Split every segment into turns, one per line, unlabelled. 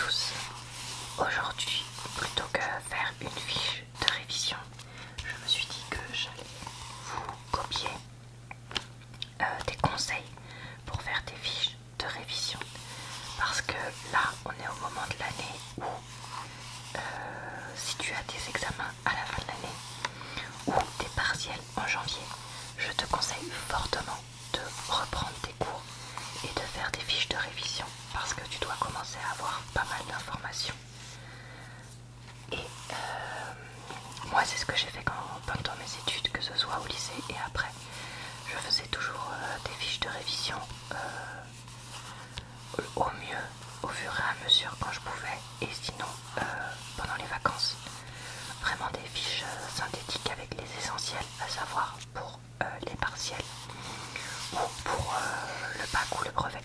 tous. Aujourd'hui, plutôt que faire une fiche de révision, je me suis dit que j'allais vous copier des conseils pour faire des fiches de révision. Parce que là, on est au moment de l'année où si tu as des examens à la fin de l'année ou des partiels en janvier, je te conseille fortement de reprendre tes cours et de faire des fiches de révision parce que tu dois commencer à avoir pas mal d'informations. Et moi c'est ce que j'ai fait pendant mes études, que ce soit au lycée et après. Je faisais toujours des fiches de révision au mieux, au fur et à mesure quand je pouvais, et sinon pendant les vacances. Vraiment des fiches synthétiques avec les essentiels, à savoir pour les partiels ou pour le bac ou le brevet.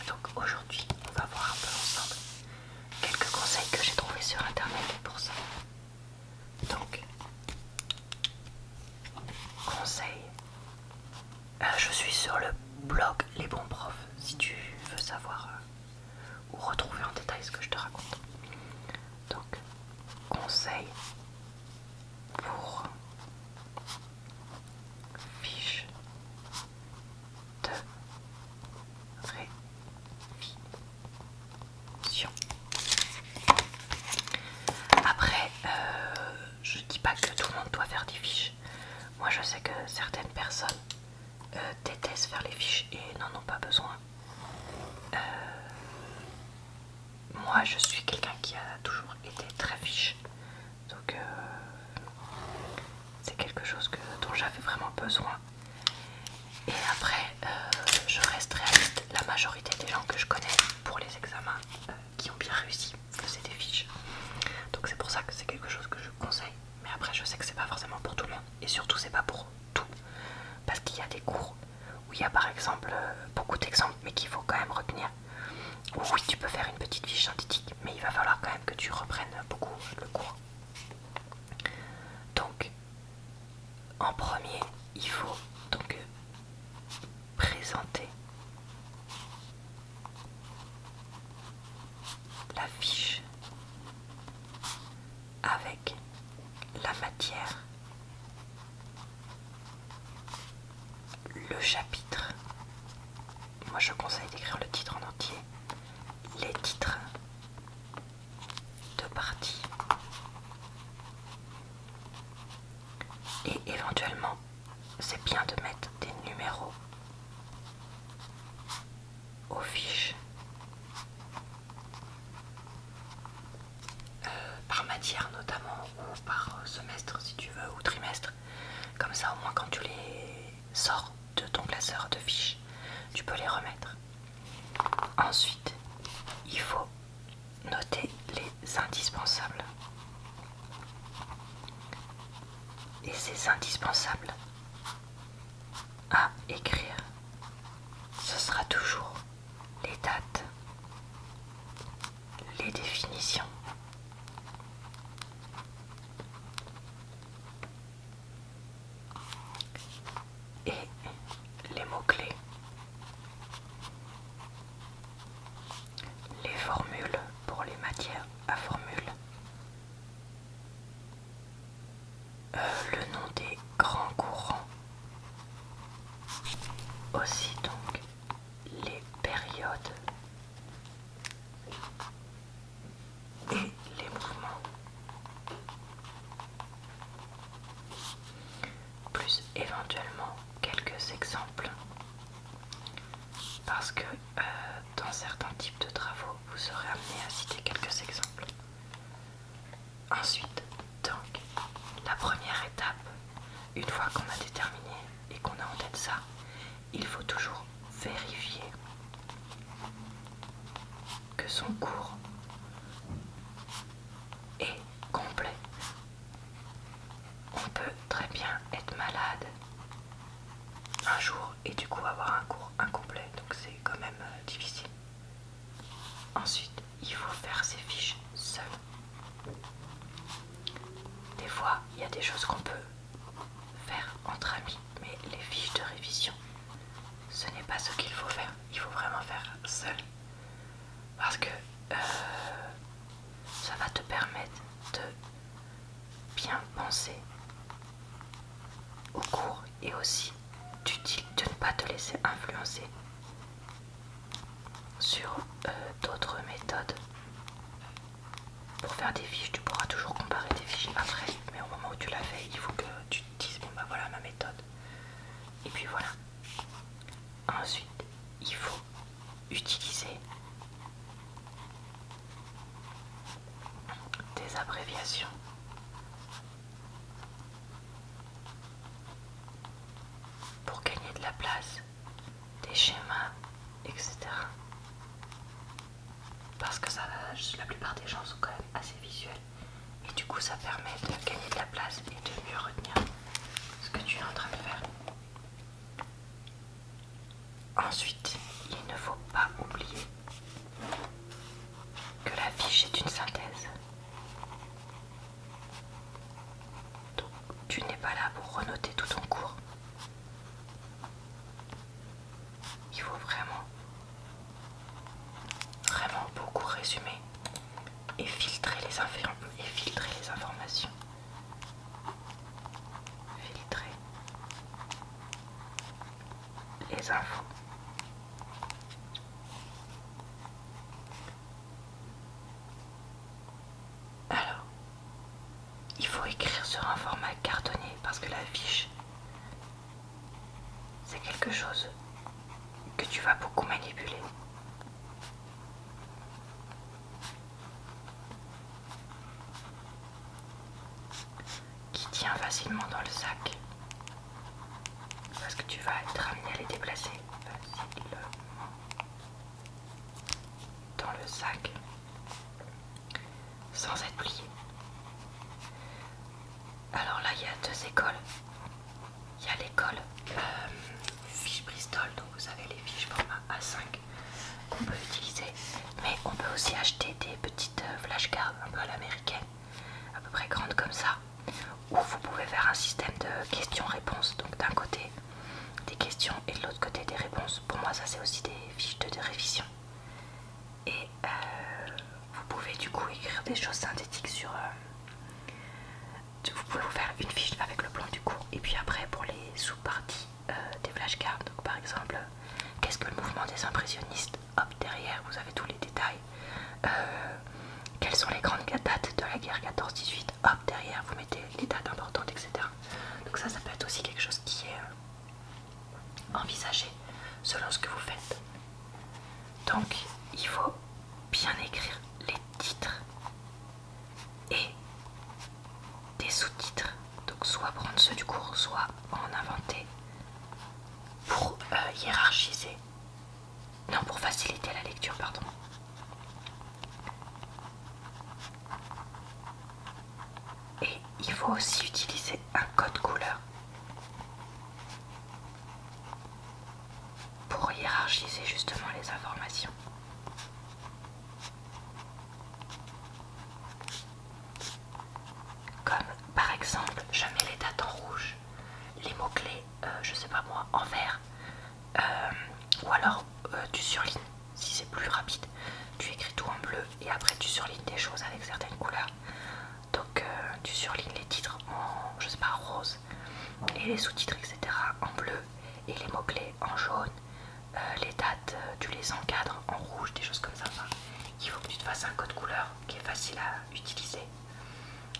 Donc aujourd'hui, on va voir un peu ensemble quelques conseils que j'ai trouvés sur internet pour ça. Donc, conseils. Je suis sur le blog Les Bons Profs si tu veux savoir ou retrouver en détail ce que je te raconte. Donc, conseils pour fiche de révision. Après, je dis pas que tout le monde doit faire des fiches. Moi je sais que certaines personnes détestent faire les fiches et n'en ont pas besoin. Moi je suis quelqu'un qui a toujours été très fiche. Donc c'est quelque chose dont j'avais vraiment besoin. Et après, je reste réaliste. La majorité des gens que je connais pour les examens qui ont bien réussi faisaient des fiches. Donc c'est pour ça que c'est quelque chose que je conseille. Mais après, je sais que c'est pas forcément pour tout le monde. Et surtout, c'est pas pour tout. Parce qu'il y a des cours où il y a par exemple beaucoup d'exemples, mais qu'il faut quand même retenir. Oui, tu peux faire une petite fiche synthétique, mais il va falloir quand même que tu reprennes beaucoup le cours. Donc, en premier, il faut donc présenter la fiche avec la matière, le chapitre. Moi je conseille d'écrire le titre en entier, les titres de partie et éventuellement c'est bien de mettre des numéros aux fiches par matière notamment, ou par semestre si tu veux, ou trimestre. Comme ça au moins quand tu les sors de ton classeur de fiches, tu peux les remettre. Ensuite, il faut noter les indispensables. Et ces indispensables à écrire, ce sera toujours les dates, les définitions, et les mots-clés, les formules pour les matières à formule, le nom des grands courants, aussi donc les périodes et les mouvements, plus éventuellement quelques exemples, parce que dans certains types de travaux vous serez amené à citer quelques exemples. Ensuite, donc, la première étape, une fois qu'on a déterminé et qu'on a en tête ça, il faut toujours vérifier que son cours est complet. On peut très bien être malade un jour et du coup avoir un cours incomplet, donc c'est quand même difficile. Ensuite, il faut faire ses fiches seul. Des fois, il y a des choses qu'on peut faire entre amis, mais les fiches de révision, ce n'est pas ce qu'il faut faire. Il faut vraiment faire seul. Parce que sur d'autres méthodes pour faire des fiches. Tu pourras toujours comparer tes fiches après, mais au moment où tu l'as fait, il faut que tu te dises bon bah voilà ma méthode. Et puis voilà. Ensuite, il faut utiliser des abréviations. Pour gagner de la place, des schémas, etc. Parce que ça, la plupart des gens sont quand même assez visuels. Et du coup, ça permet de gagner de la place et de mieux retenir ce que tu es en train de faire. Ensuite, il ne faut pas oublier que la fiche est une synthèse. Donc, tu n'es pas là pour renoter tout ton cours. Il faut vraiment beaucoup résumer et filtrer les informations. Filtrer les infos. Alors, il faut écrire sur un format cartonné parce que la fiche, c'est quelque chose que tu vas beaucoup manipuler. Qui tient facilement dans le sac. Parce que tu vas être amené à les déplacer facilement dans le sac sans être plié. Alors là, il y a deux écoles. Il y a l'école fiche Bristol, donc vous savez les fiches format A5 qu'on peut utiliser, mais on peut aussi acheter des petites flashcards un peu à l'américaine, à peu près grandes comme ça, où vous pouvez faire un système de questions-réponses, donc d'un côté des questions et de l'autre côté des réponses. Pour moi ça c'est aussi des fiches de révision, et vous pouvez du coup écrire des choses synthétiques sur... vous pouvez vous faire une fiche avec le plan du cours, et puis après pour les sous-parties des flashcards, donc par exemple qu'est-ce que le mouvement des impressionnistes, hop derrière vous avez tous les détails, quelles sont les grandes dates de la guerre 14-18, hop derrière vous mettez les dates importantes, etc. Donc ça peut être aussi quelque chose qui est envisagé selon ce que vous faites. Donc il faut bien écrire les titres et des sous-titres, donc soit prendre ceux du cours, soit en inventer pour hiérarchiser, non, pour faciliter la lecture, pardon. Et il faut aussi utiliser un code couleur pour hiérarchiser justement les informations. Comme par exemple, je mets les dates en rouge, les mots-clés, je sais pas moi, en vert, ou alors tu surlignes, si c'est plus rapide, tu écris tout en bleu et après tu surlignes des choses avec certaines couleurs. Donc tu surlignes les titres en, je sais pas, rose, et les sous-titres, etc. en bleu, et les mots-clés en jaune, les dates, tu les encadres en rouge, des choses comme ça. Enfin, il faut que tu te fasses un code couleur qui est facile à utiliser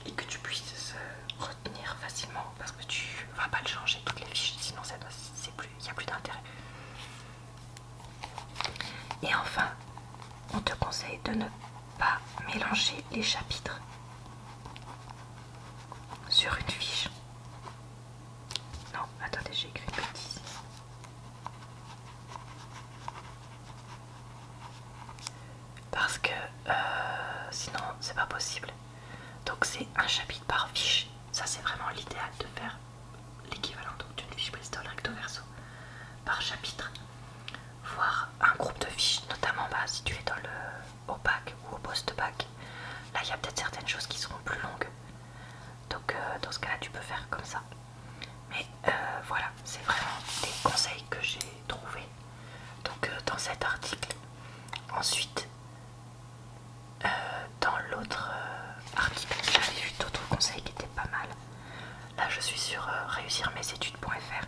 et que tu puisses retenir facilement, parce que tu vas pas le changer toutes les fiches, sinon il n'y a plus d'intérêt. Et enfin, on te conseille de ne pas mélanger les chapitres sur une fiche. Non, attendez, j'ai écrit une bêtise. Parce que sinon c'est pas possible. Donc c'est un chapitre par fiche. Ça c'est vraiment l'idéal de faire l'équivalent d'une fiche Bristol recto verso par chapitre, voire un groupe de fiches, notamment si tu es au bac ou au post-bac. Là il y a peut-être certaines choses qui seront plus longues, donc dans ce cas là tu peux faire comme ça. Mais voilà, c'est vraiment des conseils que j'ai trouvés donc dans cet article. Ensuite dans l'autre article, j'avais vu d'autres conseils qui étaient pas mal. Là je suis sur réussirmesétudes.fr.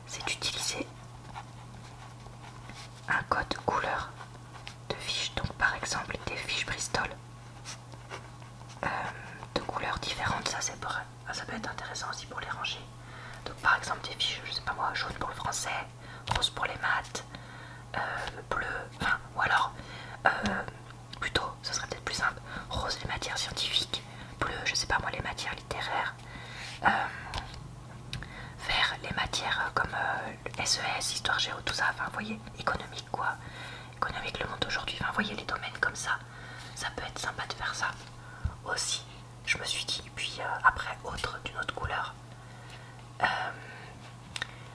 C'est d'utiliser un code couleur voyez les domaines comme ça peut être sympa de faire ça aussi, je me suis dit. Puis après autre d'une autre couleur,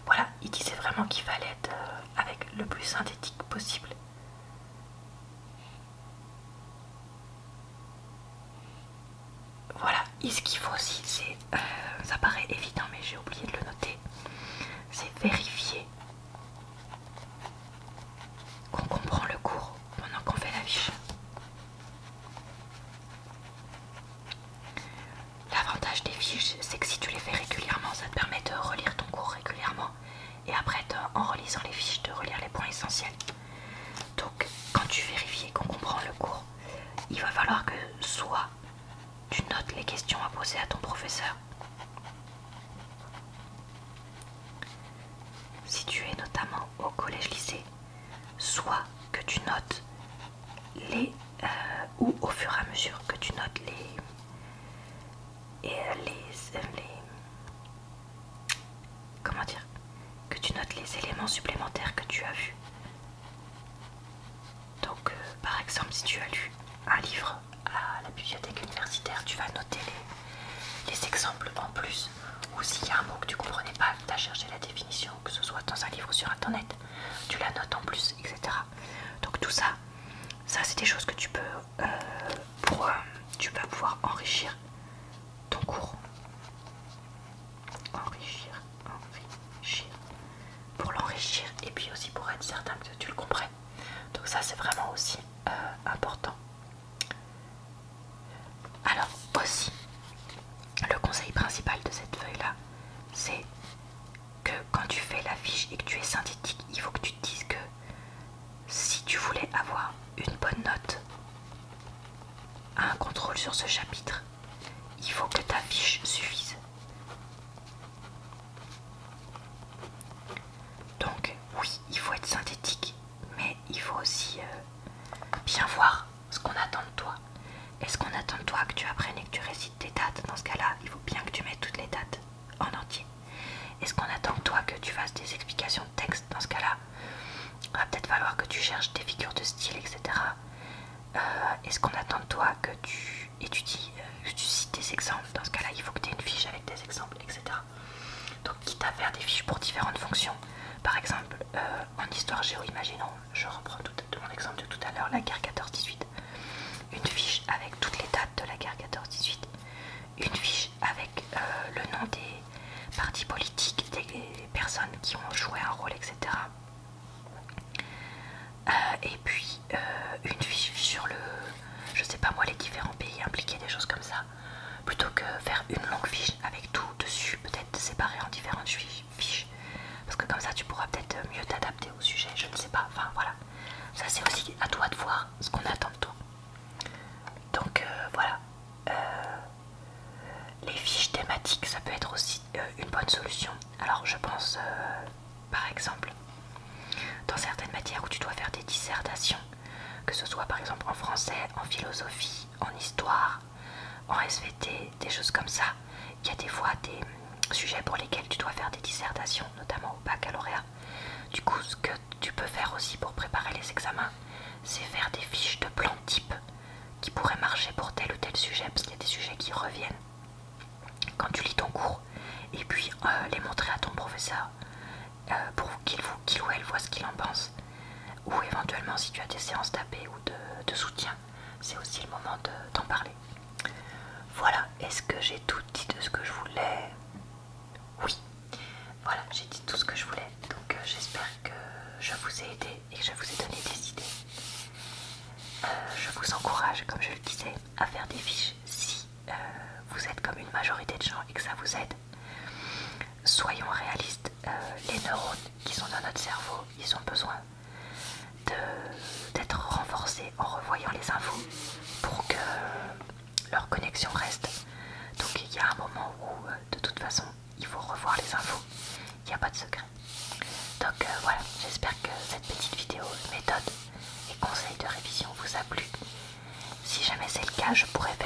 voilà, il disait vraiment qu'il fallait être avec le plus synthétique possible. Voilà, et ce qu'il faut aussi, c'est, ça paraît évident mais j'ai oublié de le noter, c'est vérifier qu'on comprend le cours pendant qu'on fait la fiche. L'avantage des fiches, c'est que si tu les fais régulièrement, ça te permet de relire ton cours régulièrement et après, en relisant les fiches, de relire les points essentiels. Donc, quand tu vérifies qu'on comprend le cours, il va falloir que soit tu notes les questions à poser à ton professeur. Si tu es notamment au collège-lycée, soit que tu notes les ou au fur et à mesure que tu notes comment dire, que tu notes les éléments supplémentaires que tu as vus. Donc par exemple, si tu as lu un livre à la bibliothèque universitaire, tu vas noter les exemples en plus, ou s'il y a un mot que tu comprenais pas, que tu as cherché la définition, que ce soit dans un livre ou sur internet, tu la notes en plus, etc. Donc tout ça, c'est des choses que tu peux tu vas pouvoir enrichir ton cours. Enrichir, pour l'enrichir et puis aussi pour être certain que tu le comprennes. Donc ça, c'est vraiment aussi important. Alors aussi, le conseil principal de cette feuille là, c'est que quand tu fais la fiche et que tu es synthétique, il faut que tu te dises que si tu voulais avoir une bonne note à un contrôle sur ce chapitre, il faut que ta fiche suffise. Donc oui, il faut être synthétique, mais il faut aussi bien voir ce qu'on attend de toi. Est-ce qu'on attend de toi que tu apprennes et que tu récites tes dates? Dans ce cas-là, il faut bien que tu mettes toutes les dates en entier. Est-ce qu'on attend de toi que tu fasses des explications de texte? Dans ce cas-là, il va peut-être falloir que tu cherches des figures de style, etc. Est-ce qu'on attend de toi que tu étudies, que tu cites des exemples? Dans ce cas-là, il faut que tu aies une fiche avec des exemples, etc. Donc, quitte à faire des fiches pour différentes fonctions. Par exemple, en histoire géo, imaginons, je reprends de mon exemple de tout à l'heure, la guerre 14-18. Une fiche avec toutes les dates de la guerre 14-18. Une fiche avec le nom des partis politiques, des personnes qui ont joué un rôle, etc. Et puis une fiche sur je sais pas moi, les différents pays impliqués, des choses comme ça. Plutôt que faire une longue fiche avec tout dessus, peut-être séparé en différentes fiches. Parce que comme ça, tu pourras peut-être mieux t'adapter au sujet, je ne sais pas. Enfin voilà, ça c'est aussi à toi de voir ce qu'on attend de toi. Donc voilà, les fiches thématiques, ça peut être aussi une bonne solution. Alors je pense par exemple dans certaines matières où tu dois faire des dissertations, que ce soit par exemple en français, en philosophie, en histoire, en SVT, des choses comme ça. Il y a des fois des sujets pour lesquels tu dois faire des dissertations, notamment au baccalauréat. Du coup, ce que tu peux faire aussi pour préparer les examens, c'est faire des fiches de plan type qui pourraient marcher pour tel ou tel sujet, parce qu'il y a des sujets qui reviennent quand tu lis ton cours, et puis les montrer à ton professeur pour qu'il ou elle voit ce qu'il en pense, ou éventuellement si tu as des séances d'AP ou de soutien, c'est aussi le moment d'en parler. Voilà, est-ce que j'ai tout dit de ce que je voulais? Oui, voilà, j'ai dit tout ce que je voulais, donc j'espère que je vous ai aidé et que je vous ai donné des idées. Je vous encourage, comme je le disais, à faire des fiches si vous êtes comme une majorité de gens et que ça vous aide. Soyons réalistes, les neurones qui sont dans notre cerveau, ils ont besoin d'être renforcés en revoyant les infos pour que leur connexion reste. Donc il y a un moment où de toute façon il faut revoir les infos, il n'y a pas de secret. Donc voilà, j'espère que cette petite vidéo méthode et conseils de révision vous a plu. Si jamais c'est le cas, je pourrais